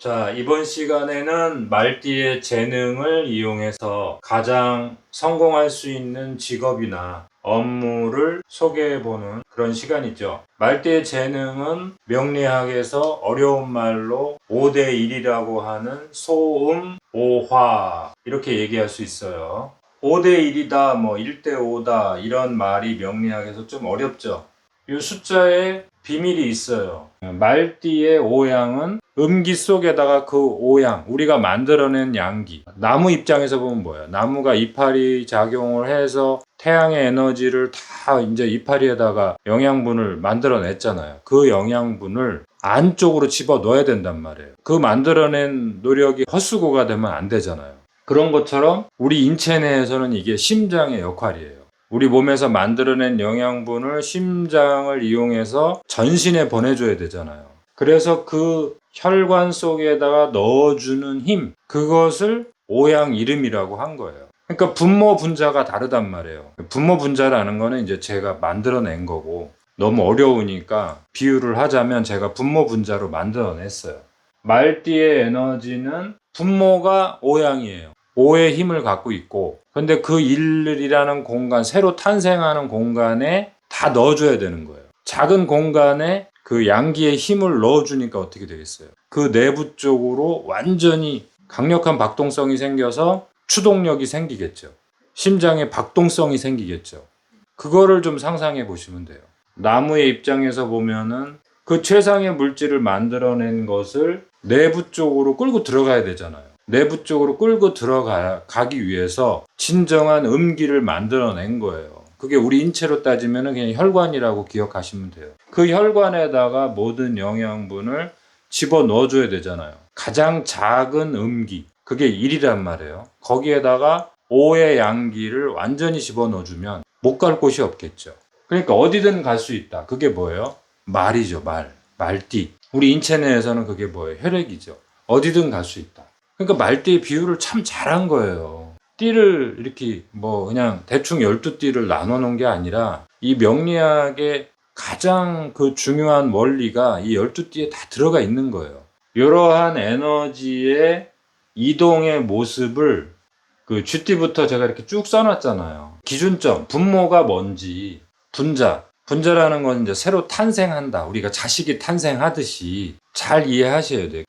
자, 이번 시간에는 말띠의 재능을 이용해서 가장 성공할 수 있는 직업이나 업무를 소개해보는 그런 시간이죠. 말띠의 재능은 명리학에서 어려운 말로 5대1이라고 하는 소음, 오화 이렇게 얘기할 수 있어요. 5대1이다, 1대5다 이런 말이 명리학에서 좀 어렵죠. 이 숫자에 비밀이 있어요. 말띠의 오양은 음기 속에다가 그 오양, 우리가 만들어낸 양기. 나무 입장에서 보면 뭐예요? 나무가 이파리 작용을 해서 태양의 에너지를 다 이제 이파리에다가 영양분을 만들어냈잖아요. 그 영양분을 안쪽으로 집어 넣어야 된단 말이에요. 그 만들어낸 노력이 헛수고가 되면 안 되잖아요. 그런 것처럼 우리 인체 내에서는 이게 심장의 역할이에요. 우리 몸에서 만들어낸 영양분을 심장을 이용해서 전신에 보내줘야 되잖아요. 그래서 그 혈관 속에다가 넣어주는 힘, 그것을 오양 이름이라고 한 거예요. 그러니까 분모 분자가 다르단 말이에요. 분모 분자라는 거는 이제 제가 만들어낸 거고, 너무 어려우니까 비유를 하자면 제가 분모 분자로 만들어냈어요. 말띠의 에너지는 분모가 오양이에요. 5의 힘을 갖고 있고, 근데 그 1이라는 공간, 새로 탄생하는 공간에 다 넣어줘야 되는 거예요. 작은 공간에 그 양기의 힘을 넣어주니까 어떻게 되겠어요? 그 내부 쪽으로 완전히 강력한 박동성이 생겨서 추동력이 생기겠죠. 심장에 박동성이 생기겠죠. 그거를 좀 상상해 보시면 돼요. 나무의 입장에서 보면은 그 최상의 물질을 만들어낸 것을 내부 쪽으로 끌고 들어가야 되잖아요. 내부 쪽으로 끌고 들어가기 위해서 진정한 음기를 만들어낸 거예요. 그게 우리 인체로 따지면 그냥 혈관이라고 기억하시면 돼요. 그 혈관에다가 모든 영양분을 집어 넣어줘야 되잖아요. 가장 작은 음기, 그게 1이란 말이에요. 거기에다가 5의 양기를 완전히 집어 넣어주면 못 갈 곳이 없겠죠. 그러니까 어디든 갈 수 있다. 그게 뭐예요? 말이죠, 말. 말띠. 우리 인체 내에서는 그게 뭐예요? 혈액이죠. 어디든 갈 수 있다. 그러니까 말띠의 비유를 참 잘한 거예요. 띠를 이렇게 그냥 대충 12띠를 나눠 놓은 게 아니라 이 명리학의 가장 그 중요한 원리가 이 12띠에 다 들어가 있는 거예요. 이러한 에너지의 이동의 모습을 그 쥐띠부터 제가 이렇게 쭉 써놨잖아요. 기준점, 분모가 뭔지, 분자라는 건 이제 새로 탄생한다. 우리가 자식이 탄생하듯이 잘 이해하셔야 돼요.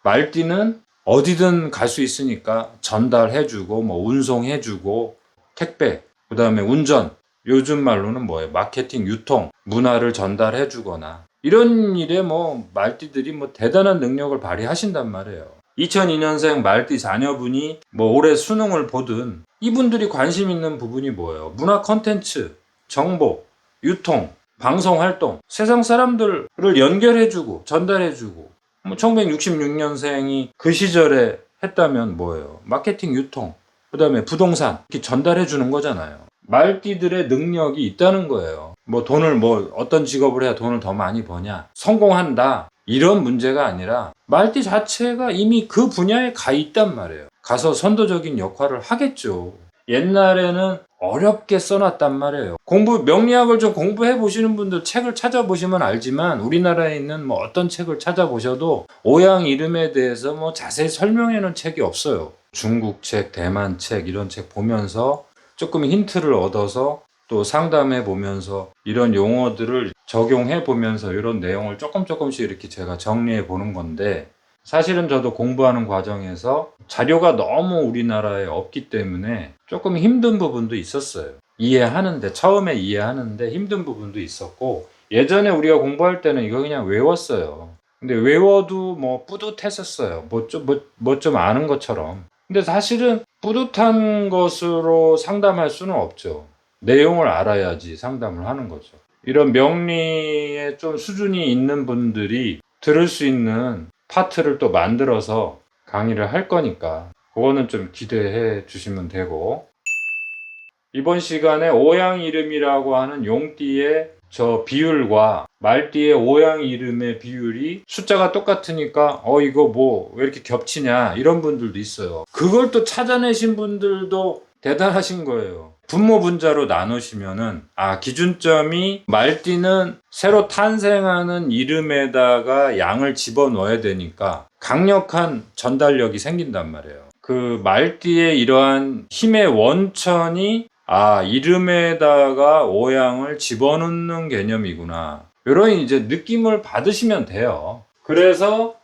말띠는 어디든 갈 수 있으니까 전달해주고, 운송해주고, 택배, 그 다음에 운전, 요즘 말로는 뭐예요? 마케팅, 유통, 문화를 전달해주거나, 이런 일에 말띠들이 대단한 능력을 발휘하신단 말이에요. 2002년생 말띠 자녀분이 올해 수능을 보든 이분들이 관심 있는 부분이 뭐예요? 문화 콘텐츠, 정보, 유통, 방송 활동, 세상 사람들을 연결해주고 전달해주고 1966년생이 그 시절에 했다면 뭐예요? 마케팅, 유통, 그 다음에 부동산 이렇게 전달해주는 거잖아요. 말띠들의 능력이 있다는 거예요. 돈을 어떤 직업을 해야 돈을 더 많이 버냐, 성공한다 이런 문제가 아니라 말띠 자체가 이미 그 분야에 가 있단 말이에요. 가서 선도적인 역할을 하겠죠. 옛날에는 어렵게 써놨단 말이에요. 명리학을 좀 공부해 보시는 분들 책을 찾아보시면 알지만 우리나라에 있는 어떤 책을 찾아보셔도 오양 이름에 대해서 자세히 설명해 놓은 책이 없어요. 중국 책, 대만 책 이런 책 보면서 조금 힌트를 얻어서 또 상담해 보면서 이런 용어들을 적용해 보면서 이런 내용을 조금씩 이렇게 제가 정리해 보는 건데, 사실은 저도 공부하는 과정에서 자료가 너무 우리나라에 없기 때문에 조금 힘든 부분도 있었어요. 처음에 이해하는데 힘든 부분도 있었고, 예전에 우리가 공부할 때는 이거 그냥 외웠어요. 근데 외워도 뿌듯했었어요. 좀 아는 것처럼. 근데 사실은 뿌듯한 것으로 상담할 수는 없죠. 내용을 알아야지 상담을 하는 거죠. 이런 명리에 좀 수준이 있는 분들이 들을 수 있는 파트를 또 만들어서 강의를 할 거니까 그거는 좀 기대해 주시면 되고, 이번 시간에 오양 이름이라고 하는 용띠의 저 비율과 말띠의 오양 이름의 비율이 숫자가 똑같으니까 이거 왜 이렇게 겹치냐 이런 분들도 있어요. 그걸 또 찾아내신 분들도 대단하신 거예요. 분모 분자로 나누시면은 기준점이 말띠는 새로 탄생하는 이름에다가 양을 집어넣어야 되니까 강력한 전달력이 생긴단 말이에요. 그 말띠의 이러한 힘의 원천이 이름에다가 오양을 집어넣는 개념이구나. 이런 이제 느낌을 받으시면 돼요. 그래서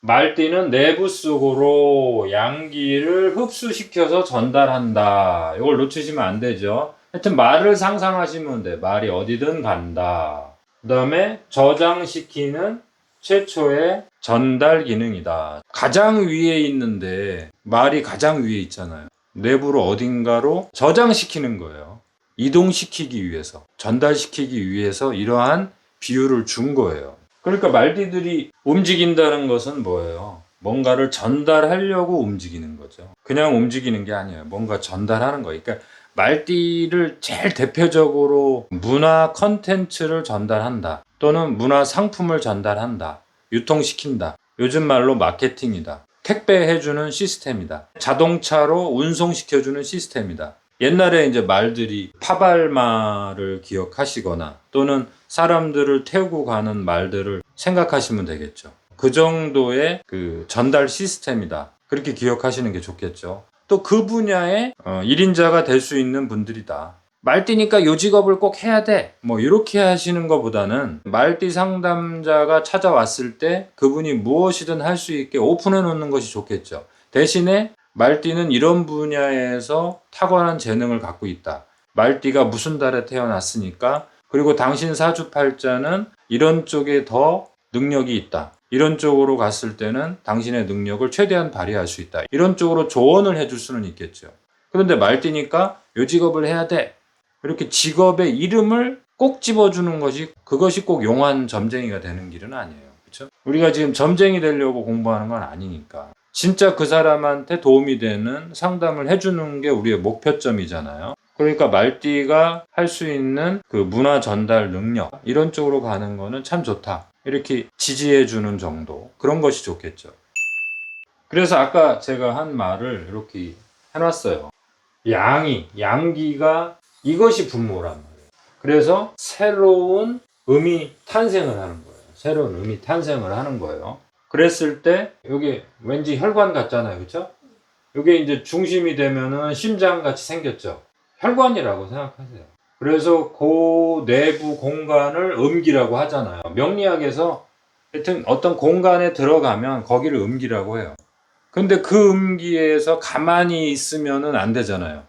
말띠는 내부 속으로 양기를 흡수시켜서 전달한다. 이걸 놓치시면 안 되죠. 하여튼 말을 상상하시면 돼. 말이 어디든 간다. 그 다음에 저장시키는 최초의 전달 기능이다. 가장 위에 있는데 말이 가장 위에 있잖아요. 내부로 어딘가로 저장시키는 거예요. 이동시키기 위해서, 전달시키기 위해서 이러한 비유를 준 거예요. 그러니까 말띠들이 움직인다는 것은 뭐예요? 뭔가를 전달하려고 움직이는 거죠. 그냥 움직이는 게 아니에요. 뭔가 전달하는 거예요. 그러니까 말띠를 제일 대표적으로 문화 컨텐츠를 전달한다. 또는 문화 상품을 전달한다. 유통시킨다. 요즘 말로 마케팅이다. 택배해주는 시스템이다. 자동차로 운송시켜주는 시스템이다. 옛날에 이제 말들이 파발말을 기억하시거나 또는 사람들을 태우고 가는 말들을 생각하시면 되겠죠. 그 정도의 그 전달 시스템이다. 그렇게 기억하시는 게 좋겠죠. 또 그 분야의 1인자가 될 수 있는 분들이다. 말띠니까 요 직업을 꼭 해야 돼. 뭐 이렇게 하시는 것보다는 말띠 상담자가 찾아왔을 때 그분이 무엇이든 할 수 있게 오픈해 놓는 것이 좋겠죠. 대신에 말띠는 이런 분야에서 탁월한 재능을 갖고 있다. 말띠가 무슨 달에 태어났으니까 그리고 당신 사주팔자는 이런 쪽에 더 능력이 있다. 이런 쪽으로 갔을 때는 당신의 능력을 최대한 발휘할 수 있다. 이런 쪽으로 조언을 해줄 수는 있겠죠. 그런데 말띠니까 요 직업을 해야 돼. 이렇게 직업의 이름을 꼭 집어주는 것이 그것이 꼭 용한 점쟁이가 되는 길은 아니에요. 그렇죠? 우리가 지금 점쟁이 되려고 공부하는 건 아니니까. 진짜 그 사람한테 도움이 되는 상담을 해주는 게 우리의 목표점이잖아요. 그러니까 말띠가 할 수 있는 그 문화 전달 능력 이런 쪽으로 가는 거는 참 좋다. 이렇게 지지해 주는 정도 그런 것이 좋겠죠. 그래서 아까 제가 한 말을 이렇게 해놨어요. 양기가 이것이 분모란 말이에요. 그래서 새로운 음이 탄생을 하는 거예요. 새로운 음이 탄생을 하는 거예요. 그랬을 때 여기 왠지 혈관 같잖아요. 그렇죠? 이게 이제 중심이 되면은 심장 같이 생겼죠. 혈관이라고 생각하세요. 그래서 그 내부 공간을 음기라고 하잖아요. 명리학에서 하여튼 어떤 공간에 들어가면 거기를 음기라고 해요. 근데 그 음기에서 가만히 있으면은 안 되잖아요.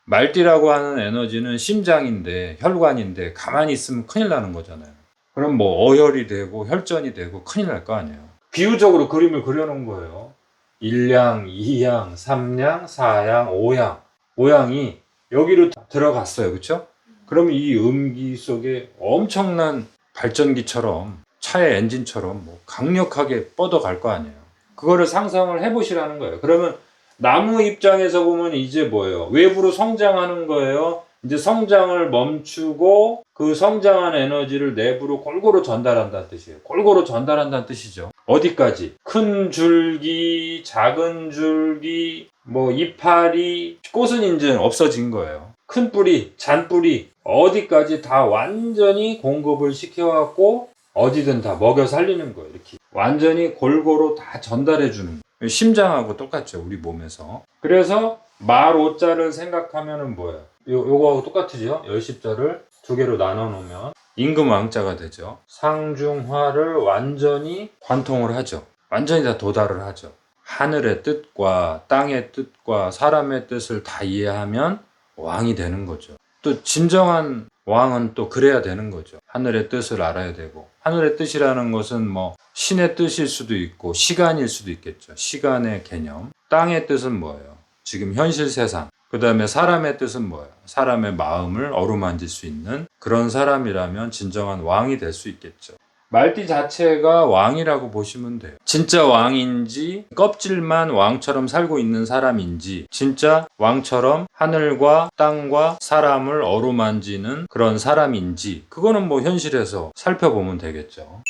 말띠라고 하는 에너지는 심장인데 혈관인데 가만히 있으면 큰일 나는 거잖아요. 그럼 뭐 어혈이 되고 혈전이 되고 큰일 날 거 아니에요. 비유적으로 그림을 그려놓은 거예요. 1양, 2양, 3양, 4양, 5양. 5양이 여기로 들어갔어요. 그렇죠? 그러면 이 음기 속에 엄청난 발전기처럼 차의 엔진처럼 뭐 강력하게 뻗어갈 거 아니에요. 그거를 상상을 해보시라는 거예요. 그러면 나무 입장에서 보면 이제 뭐예요? 외부로 성장하는 거예요. 이제 성장을 멈추고 그 성장한 에너지를 내부로 골고루 전달한다는 뜻이에요. 골고루 전달한다는 뜻이죠. 어디까지? 큰 줄기, 작은 줄기, 뭐 이파리, 꽃은 이제 없어진 거예요. 큰 뿌리, 잔뿌리, 어디까지 다 완전히 공급을 시켜갖고 어디든 다 먹여 살리는 거예요. 이렇게 완전히 골고루 다 전달해 주는 거예요. 심장하고 똑같죠, 우리 몸에서. 그래서 말 5자를 생각하면은 뭐예요? 요거하고 똑같으죠? 열십자를 두 개로 나눠 놓으면 임금왕자가 되죠. 상중하를 완전히 관통을 하죠. 완전히 다 도달을 하죠. 하늘의 뜻과 땅의 뜻과 사람의 뜻을 다 이해하면 왕이 되는 거죠. 또 진정한 왕은 또 그래야 되는 거죠. 하늘의 뜻을 알아야 되고, 하늘의 뜻이라는 것은 뭐 신의 뜻일 수도 있고 시간일 수도 있겠죠. 시간의 개념. 땅의 뜻은 뭐예요? 지금 현실 세상. 그 다음에 사람의 뜻은 뭐예요? 사람의 마음을 어루만질 수 있는 그런 사람이라면 진정한 왕이 될 수 있겠죠. 말띠 자체가 왕이라고 보시면 돼요. 진짜 왕인지 껍질만 왕처럼 살고 있는 사람인지 진짜 왕처럼 하늘과 땅과 사람을 어루만지는 그런 사람인지 그거는 뭐 현실에서 살펴보면 되겠죠.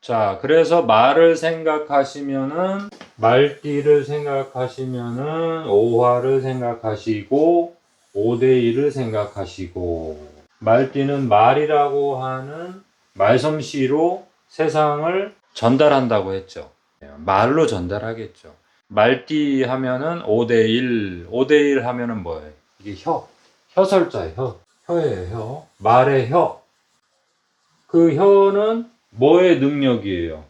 자, 그래서 말을 생각하시면은, 말띠를 생각하시면은, 오화를 생각하시고, 5대1을 생각하시고, 말띠는 말이라고 하는 말솜씨로 세상을 전달한다고 했죠. 말로 전달하겠죠. 말띠 하면은 5대1, 5대1 하면은 뭐예요? 이게 혀설자예요. 혀예요, 혀. 말의 혀. 그 혀는 뭐의 능력이에요?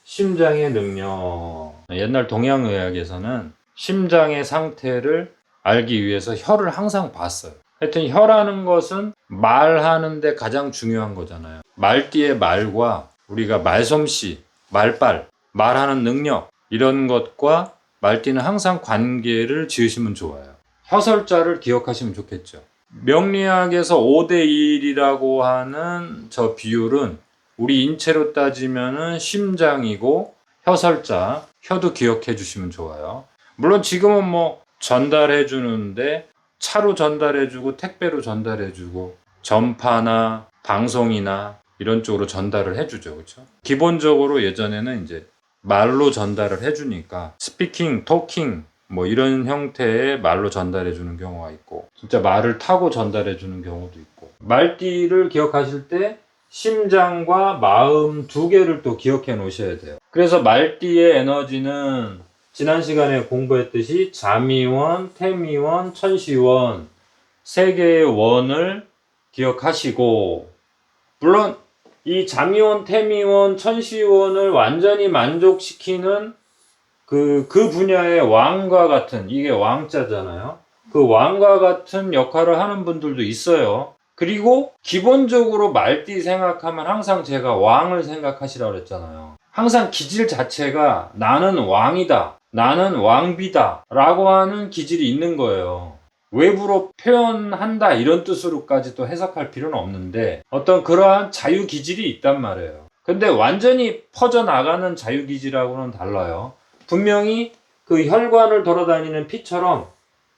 심장의 능력. 옛날 동양의학에서는 심장의 상태를 알기 위해서 혀를 항상 봤어요. 하여튼 혀라는 것은 말하는데 가장 중요한 거잖아요. 말띠의 말과 우리가 말솜씨, 말빨, 말하는 능력 이런 것과 말띠는 항상 관계를 지으시면 좋아요. 혀설자를 기억하시면 좋겠죠. 명리학에서 5대1이라고 하는 저 비율은 우리 인체로 따지면은 심장이고 혀설자, 혀도 기억해 주시면 좋아요. 물론 지금은 뭐 전달해 주는데 차로 전달해 주고 택배로 전달해 주고 전파나 방송이나 이런 쪽으로 전달을 해 주죠. 그렇죠? 기본적으로 예전에는 이제 말로 전달을 해 주니까 스피킹, 토킹 뭐 이런 형태의 말로 전달해 주는 경우가 있고 진짜 말을 타고 전달해 주는 경우도 있고 말띠를 기억하실 때 심장과 마음 두 개를 또 기억해 놓으셔야 돼요. 그래서 말띠의 에너지는 지난 시간에 공부했듯이 자미원, 태미원, 천시원 세 개의 원을 기억하시고 물론 이 자미원, 태미원, 천시원을 완전히 만족시키는 그 분야의 왕과 같은, 이게 왕자잖아요. 그 왕과 같은 역할을 하는 분들도 있어요. 그리고 기본적으로 말띠 생각하면 항상 제가 왕을 생각하시라고 그랬잖아요. 항상 기질 자체가 나는 왕이다, 나는 왕비다 라고 하는 기질이 있는 거예요. 외부로 표현한다 이런 뜻으로까지 또 해석할 필요는 없는데 어떤 그러한 자유 기질이 있단 말이에요. 근데 완전히 퍼져나가는 자유 기질하고는 달라요. 분명히 그 혈관을 돌아다니는 피처럼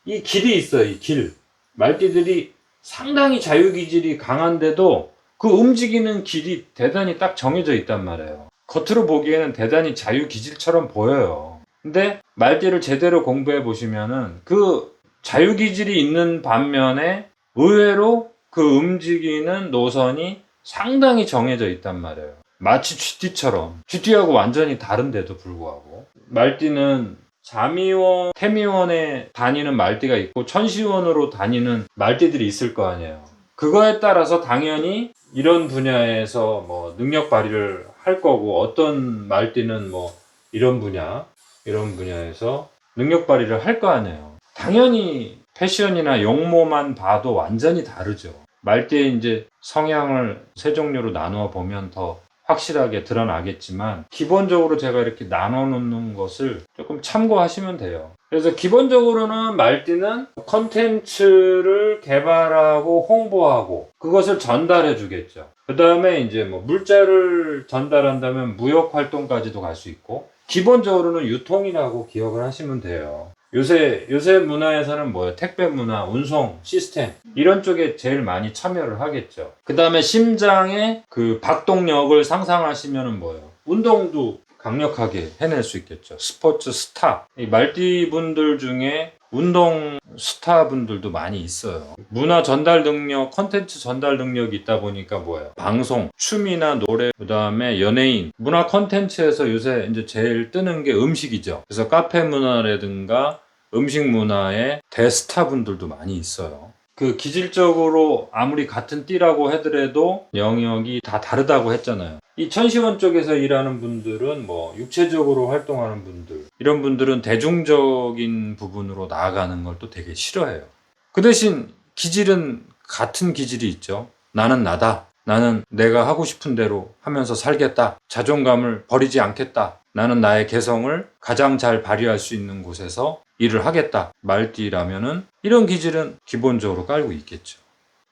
이 길이 있어요. 이 길. 말띠들이 상당히 자유기질이 강한데도 그 움직이는 길이 대단히 딱 정해져 있단 말이에요. 겉으로 보기에는 대단히 자유기질처럼 보여요. 근데 말띠를 제대로 공부해 보시면은 그 자유기질이 있는 반면에 의외로 그 움직이는 노선이 상당히 정해져 있단 말이에요. 마치 쥐띠처럼. 쥐띠하고 완전히 다른데도 불구하고. 말띠는 자미원, 태미원에 다니는 말띠가 있고 천시원으로 다니는 말띠들이 있을 거 아니에요. 그거에 따라서 당연히 이런 분야에서 뭐 능력 발휘를 할 거고 어떤 말띠는 뭐 이런 분야에서 능력 발휘를 할 거 아니에요. 당연히 패션이나 용모만 봐도 완전히 다르죠. 말띠의 이제 성향을 세 종류로 나누어 보면 더 확실하게 드러나겠지만 기본적으로 제가 이렇게 나눠 놓는 것을 조금 참고하시면 돼요. 그래서 기본적으로는 말띠는 컨텐츠를 개발하고 홍보하고 그것을 전달해 주겠죠. 그 다음에 이제 뭐 물자를 전달한다면 무역 활동까지도 갈 수 있고 기본적으로는 유통이라고 기억을 하시면 돼요. 요새 문화에서는 뭐예요? 택배 문화, 운송, 시스템 이런 쪽에 제일 많이 참여를 하겠죠. 그 다음에 심장의 그 박동력을 상상하시면은 뭐예요? 운동도 강력하게 해낼 수 있겠죠. 스포츠 스타. 이 말띠 분들 중에 운동 스타 분들도 많이 있어요. 문화 전달 능력, 컨텐츠 전달 능력이 있다 보니까 뭐예요? 방송, 춤이나 노래, 그 다음에 연예인, 문화 컨텐츠에서 요새 이제 제일 뜨는 게 음식이죠. 그래서 카페 문화라든가 음식 문화의 대스타 분들도 많이 있어요. 그 기질적으로 아무리 같은 띠라고 하더라도 영역이 다 다르다고 했잖아요. 이 천시원 쪽에서 일하는 분들은 뭐 육체적으로 활동하는 분들 이런 분들은 대중적인 부분으로 나아가는 걸 또 되게 싫어해요. 그 대신 기질은 같은 기질이 있죠. 나는 나다. 나는 내가 하고 싶은 대로 하면서 살겠다. 자존감을 버리지 않겠다. 나는 나의 개성을 가장 잘 발휘할 수 있는 곳에서 일을 하겠다. 말띠라면은 이런 기질은 기본적으로 깔고 있겠죠.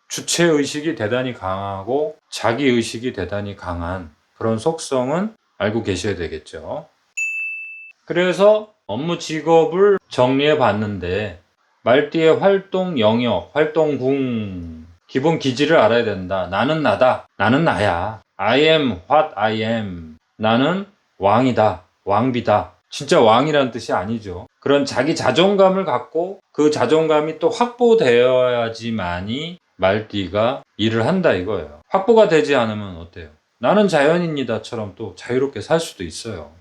주체의식이 대단히 강하고 자기의식이 대단히 강한 그런 속성은 알고 계셔야 되겠죠. 그래서 업무 직업을 정리해 봤는데 말띠의 활동 영역, 활동궁 기본 기질을 알아야 된다. 나는 나다. 나는 나야. I am what I am. 나는 왕이다. 왕비다. 진짜 왕이라는 뜻이 아니죠. 그런 자기 자존감을 갖고 그 자존감이 또 확보되어야지만이 말띠가 일을 한다 이거예요. 확보가 되지 않으면 어때요? 나는 자연인이다처럼 또 자유롭게 살 수도 있어요.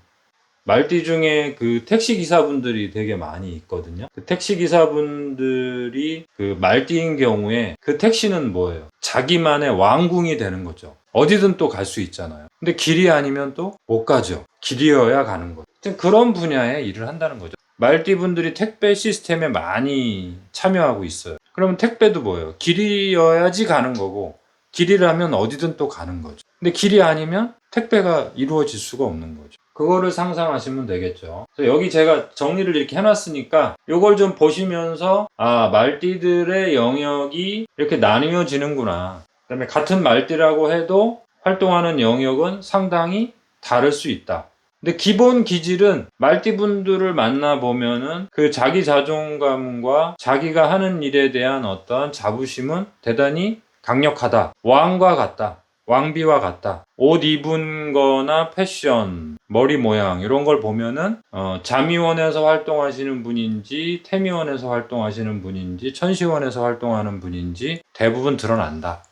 말띠 중에 그 택시 기사분들이 되게 많이 있거든요. 그 택시 기사분들이 그 말띠인 경우에 그 택시는 뭐예요? 자기만의 왕궁이 되는 거죠. 어디든 또 갈 수 있잖아요. 근데 길이 아니면 또 못 가죠. 길이어야 가는 거죠. 그런 분야에 일을 한다는 거죠. 말띠 분들이 택배 시스템에 많이 참여하고 있어요. 그러면 택배도 뭐예요? 길이어야지 가는 거고, 길이라면 어디든 또 가는 거죠. 근데 길이 아니면 택배가 이루어질 수가 없는 거죠. 그거를 상상하시면 되겠죠. 그래서 여기 제가 정리를 이렇게 해놨으니까 이걸 좀 보시면서 아, 말띠들의 영역이 이렇게 나뉘어지는구나. 그다음에 같은 말띠라고 해도 활동하는 영역은 상당히 다를 수 있다. 근데 기본 기질은 말띠분들을 만나보면은 그 자기 자존감과 자기가 하는 일에 대한 어떤 자부심은 대단히 강력하다. 왕과 같다. 왕비와 같다. 옷 입은 거나 패션, 머리 모양 이런 걸 보면은 자미원에서 활동하시는 분인지 태미원에서 활동하시는 분인지 천시원에서 활동하는 분인지 대부분 드러난다.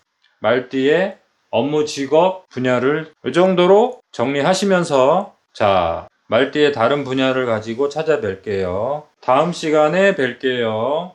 말띠의 업무 직업 분야를 이 정도로 정리하시면서 자, 말띠의 다른 분야를 가지고 찾아뵐게요. 다음 시간에 뵐게요.